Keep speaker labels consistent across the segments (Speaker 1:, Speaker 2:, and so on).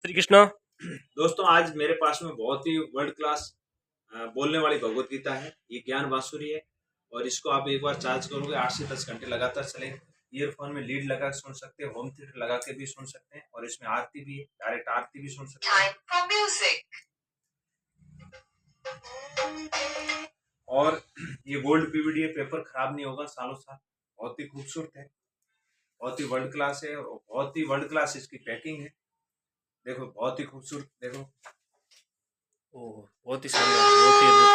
Speaker 1: श्री कृष्ण।
Speaker 2: दोस्तों, आज मेरे पास में बहुत ही वर्ल्ड क्लास बोलने वाली भगवत गीता है। ये ज्ञान बांसुरी है और इसको आप एक बार चार्ज करोगे 8 से 10 घंटे लगातार चलेगा। ईयरफोन में लीड लगा के सुन सकते हैं, होम थिएटर लगा के भी सुन सकते हैं और इसमें आरती भी है, डायरेक्ट आरती भी सुन सकते हैं। और ये गोल्ड पीवीडी है, पेपर खराब नहीं होगा सालों साल। बहुत ही खूबसूरत है, बहुत ही वर्ल्ड क्लास है और बहुत ही वर्ल्ड क्लास इसकी पैकिंग है। देखो, बहुत ही खूबसूरत। देखो,
Speaker 1: ओह, बहुत ही शानदार, बहुत ही अद्भुत।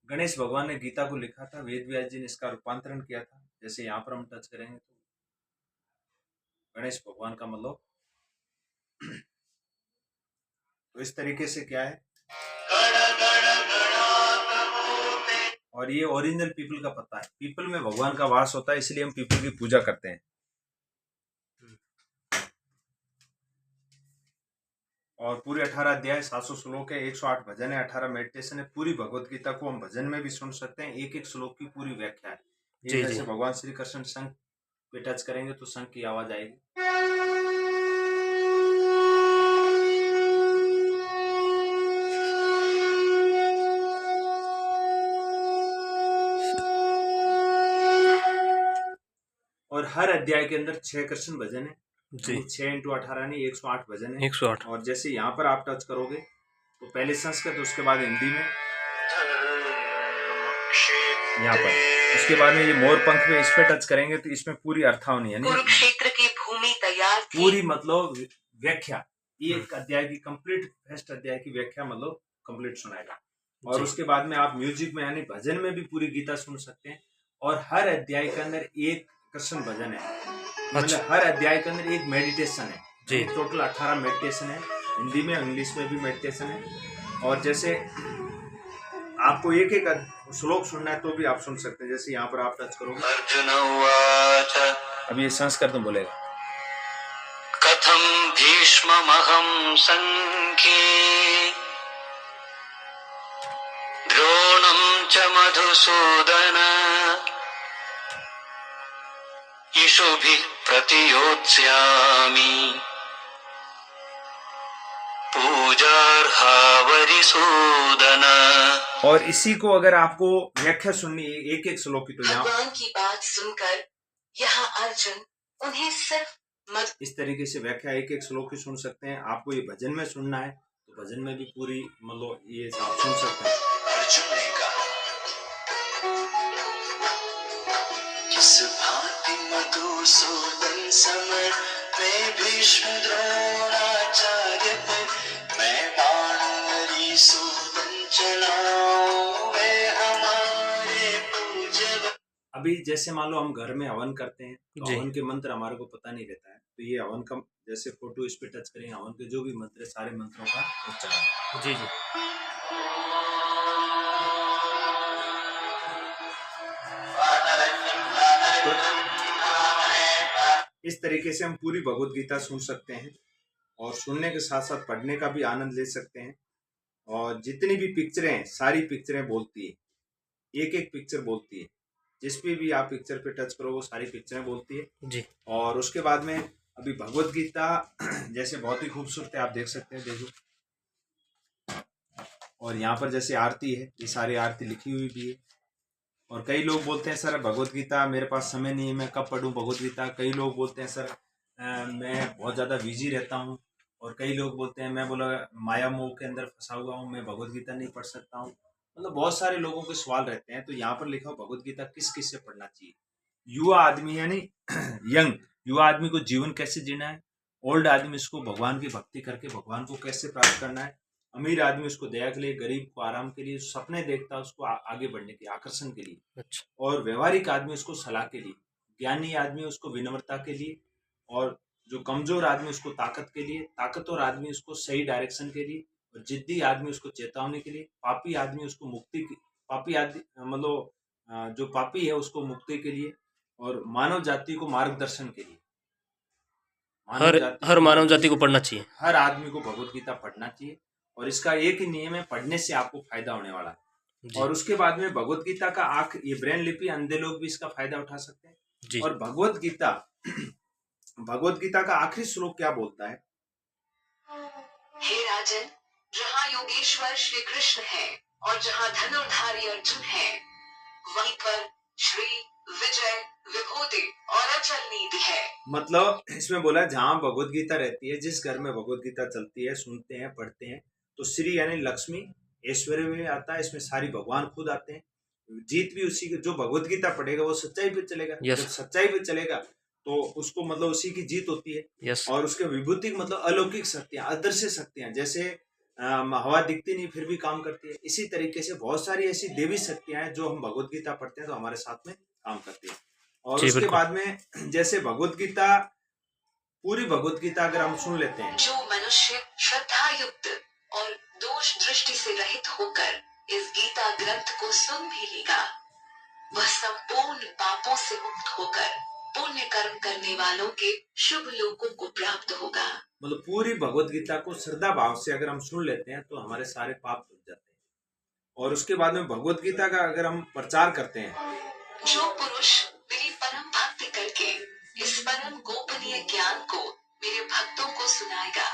Speaker 2: गणेश भगवान ने गीता को लिखा था, वेद व्यास जी ने इसका रूपांतरण किया था। जैसे यहाँ पर हम टच करेंगे तो गणेश भगवान का मतलब तो इस तरीके से क्या है। और ये ओरिजिनल पीपल का पत्ता है। पीपल में भगवान का वास होता है, इसलिए हम पीपल की पूजा करते हैं। और पूरे 18 अध्याय, 700 श्लोक है, 108 भजन है, 18 मेडिटेशन है। पूरी भगवत गीता को हम भजन में भी सुन सकते हैं। एक एक श्लोक की पूरी व्याख्या है। ये जैसे भगवान श्री कृष्ण शंख पे टच करेंगे तो शंख की आवाज आएगी। और हर अध्याय के अंदर 6 कृष्ण भजन है जी। 6 × 18 नहीं, 108 भजन है,
Speaker 1: 108।
Speaker 2: और जैसे यहाँ पर आप टच करोगे तो पहले संस्कृत, उसके बाद हिंदी में, यहाँ पर उसके बाद में ये मोर पंख पे इस पे टच करेंगे तो इसमें पूरी अर्थावनी है, कुरुक्षेत्र की भूमि तैयार थी, पूरी मतलब व्याख्या। एक अध्याय की कंप्लीट, फर्स्ट अध्याय की व्याख्या मतलब कंप्लीट सुनाएगा। और उसके बाद में आप म्यूजिक में यानी भजन में भी पूरी गीता सुन सकते हैं। और हर अध्याय के अंदर एक कृष्ण भजन है। मतलब हर अध्याय के अंदर एक मेडिटेशन है जी। टोटल 18 मेडिटेशन है, हिंदी में इंग्लिश में भी मेडिटेशन है। और जैसे आपको एक एक श्लोक सुनना है तो भी आप सुन सकते हैं। जैसे यहाँ पर आप टच करोगे, अब ये संस्कृत में बोलेगा, कथम भीष्ममहं संख्ये द्रोणं च मधुसूदन इषुभिः प्रतियोत्स्यामि पूजार्हा वरिसूदन। और इसी को अगर आपको व्याख्या सुननी है एक एक श्लोक की, तो यहाँ भगवान की बात सुनकर यहाँ अर्जुन उन्हें सिर्फ इस तरीके से व्याख्या एक एक श्लोक की सुन सकते हैं। आपको ये भजन में सुनना है तो भजन में भी पूरी मतलब ये आप सुन सकते हैं। अर्जुन ने कहा, किस भांति मधुसूदन समर में भीष्म द्रोणाचार्य पर मैं बाण वरिसूदन चलाऊं, वे हमारे पूज्य। अभी जैसे मान लो हम घर में हवन करते हैं तो हवन के मंत्र हमारे को पता नहीं रहता है, तो ये हवन का जैसे फोटो इस पे टच करेंगे, हवन के जो भी मंत्र है सारे मंत्रों का उच्चारण जी जी। इस तरीके से हम पूरी भगवत गीता सुन सकते हैं और सुनने के साथ साथ पढ़ने का भी आनंद ले सकते हैं। और जितनी भी पिक्चरें हैं सारी पिक्चरें बोलती है, एक एक पिक्चर बोलती है। जिस पे भी आप पिक्चर पे टच करो वो सारी पिक्चरें बोलती है जी। और उसके बाद में अभी भगवत गीता जैसे बहुत ही खूबसूरत है, आप देख सकते हैं, देखो। और यहाँ पर जैसे आरती है, ये सारी आरती लिखी हुई भी है। और कई लोग बोलते हैं सर भगवत गीता मेरे पास समय नहीं है, मैं कब पढ़ूं भगवत गीता। कई लोग बोलते हैं सर मैं बहुत ज़्यादा बिजी रहता हूँ। और कई लोग बोलते हैं मैं बोला माया मोह के अंदर फंसा हुआ हूँ, मैं भगवत गीता नहीं पढ़ सकता हूँ। मतलब बहुत सारे लोगों के सवाल रहते हैं। तो यहाँ पर लिखा हो भगवत गीता किस किस से पढ़ना चाहिए। युवा आदमी यानी यंग युवा आदमी को जीवन कैसे जीना है, ओल्ड आदमी इसको भगवान की भक्ति करके भगवान को कैसे प्राप्त करना है, अमीर आदमी उसको दया के लिए, गरीब को आराम के लिए, सपने देखता है उसको आगे बढ़ने के आकर्षण के लिए। अच्छा। और व्यवहारिक आदमी उसको सलाह के लिए, ज्ञानी आदमी उसको विनम्रता के लिए, और जो कमजोर आदमी उसको ताकत के लिए, ताकतवर आदमी उसको सही डायरेक्शन के लिए, और जिद्दी आदमी उसको चेतावनी के लिए, पापी आदमी उसको मुक्ति की, पापी आदमी मतलब जो पापी है उसको मुक्ति के लिए, और मानव जाति को मार्गदर्शन के लिए।
Speaker 1: हर मानव जाति को पढ़ना चाहिए,
Speaker 2: हर आदमी को भगवत गीता पढ़ना चाहिए। और इसका एक ही नियम है, पढ़ने से आपको फायदा होने वाला है।
Speaker 1: जी
Speaker 2: और उसके बाद में भगवत गीता का ये ब्रेन लिपि अंधे लोग भी इसका फायदा उठा सकते हैं।
Speaker 1: जी
Speaker 2: और भगवत गीता भगवत गीता का आखिरी श्लोक क्या बोलता है?
Speaker 3: हे राजन, जहाँ योगेश्वर श्री कृष्ण है और जहाँ धनुर्धारी अर्जुन है, वहीं पर श्री विजय विभूति और अचल नीति है।
Speaker 2: मतलब इसमें बोला है जहाँ भगवत गीता रहती है, जिस घर में भगवत गीता चलती है, सुनते हैं, पढ़ते हैं, तो श्री यानी लक्ष्मी, ऐश्वर्य भी आता है, इसमें सारी भगवान खुद आते हैं। जीत भी उसी की, जो भगवत गीता पढ़ेगा वो सच्चाई पे चलेगा।
Speaker 1: Yes.
Speaker 2: जब सच्चाई पे चलेगा तो उसको मतलब उसी की जीत होती है।
Speaker 1: यस
Speaker 2: और उसके विभूति मतलब अलौकिक शक्तियां, अदृश्य शक्तियां, जैसे हवा दिखती नहीं फिर भी काम करती है। इसी तरीके से बहुत सारी ऐसी देवी शक्तियां हैं जो हम भगवत गीता पढ़ते हैं तो हमारे साथ में काम करती है। और
Speaker 1: जी,
Speaker 2: उसके
Speaker 1: बिल्कुल।
Speaker 2: बाद में जैसे भगवत गीता, पूरी भगवत गीता अगर हम सुन लेते हैं,
Speaker 3: जो मनुष्य श्रद्धा युक्त और दोष दृष्टि से रहित होकर इस गीता ग्रंथ को सुन भी लेगा, वह संपूर्ण पापों से मुक्त होकर पुण्य कर्म करने वालों के शुभ लोकों को प्राप्त होगा।
Speaker 2: मतलब पूरी भगवत गीता को श्रद्धा भाव से अगर हम सुन लेते हैं तो हमारे सारे पाप धुल जाते हैं। और उसके बाद में भगवत गीता का अगर हम प्रचार करते हैं,
Speaker 3: जो पुरुष मेरी परम भक्ति करके इस परम गोपनीय ज्ञान को मेरे भक्तों को सुनाएगा,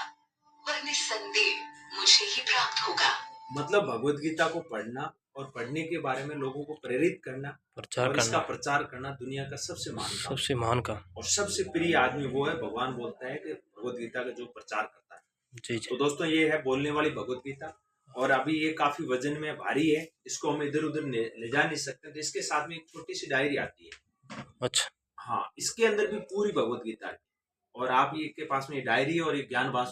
Speaker 3: वह निस्संदेह मुझे ही प्राप्त होगा।
Speaker 2: मतलब भगवत गीता को पढ़ना और पढ़ने के बारे में लोगों को प्रेरित करना
Speaker 1: प्रचार
Speaker 2: और इसका
Speaker 1: करना
Speaker 2: प्रचार करना दुनिया का सबसे महान काम।
Speaker 1: सबसे महान काम।
Speaker 2: और सबसे प्रिय आदमी वो है, भगवान बोलता है कि भगवत गीता का जो प्रचार करता है।
Speaker 1: जी
Speaker 2: तो
Speaker 1: जी
Speaker 2: दोस्तों ये है बोलने वाली भगवत गीता। और अभी ये काफी वजन में भारी है, इसको हम इधर उधर ले जा नहीं सकते, तो इसके साथ में एक छोटी सी डायरी आती है।
Speaker 1: अच्छा
Speaker 2: हाँ, इसके अंदर भी पूरी भगवत गीता है। और आप ये के पास में डायरी और एक ज्ञान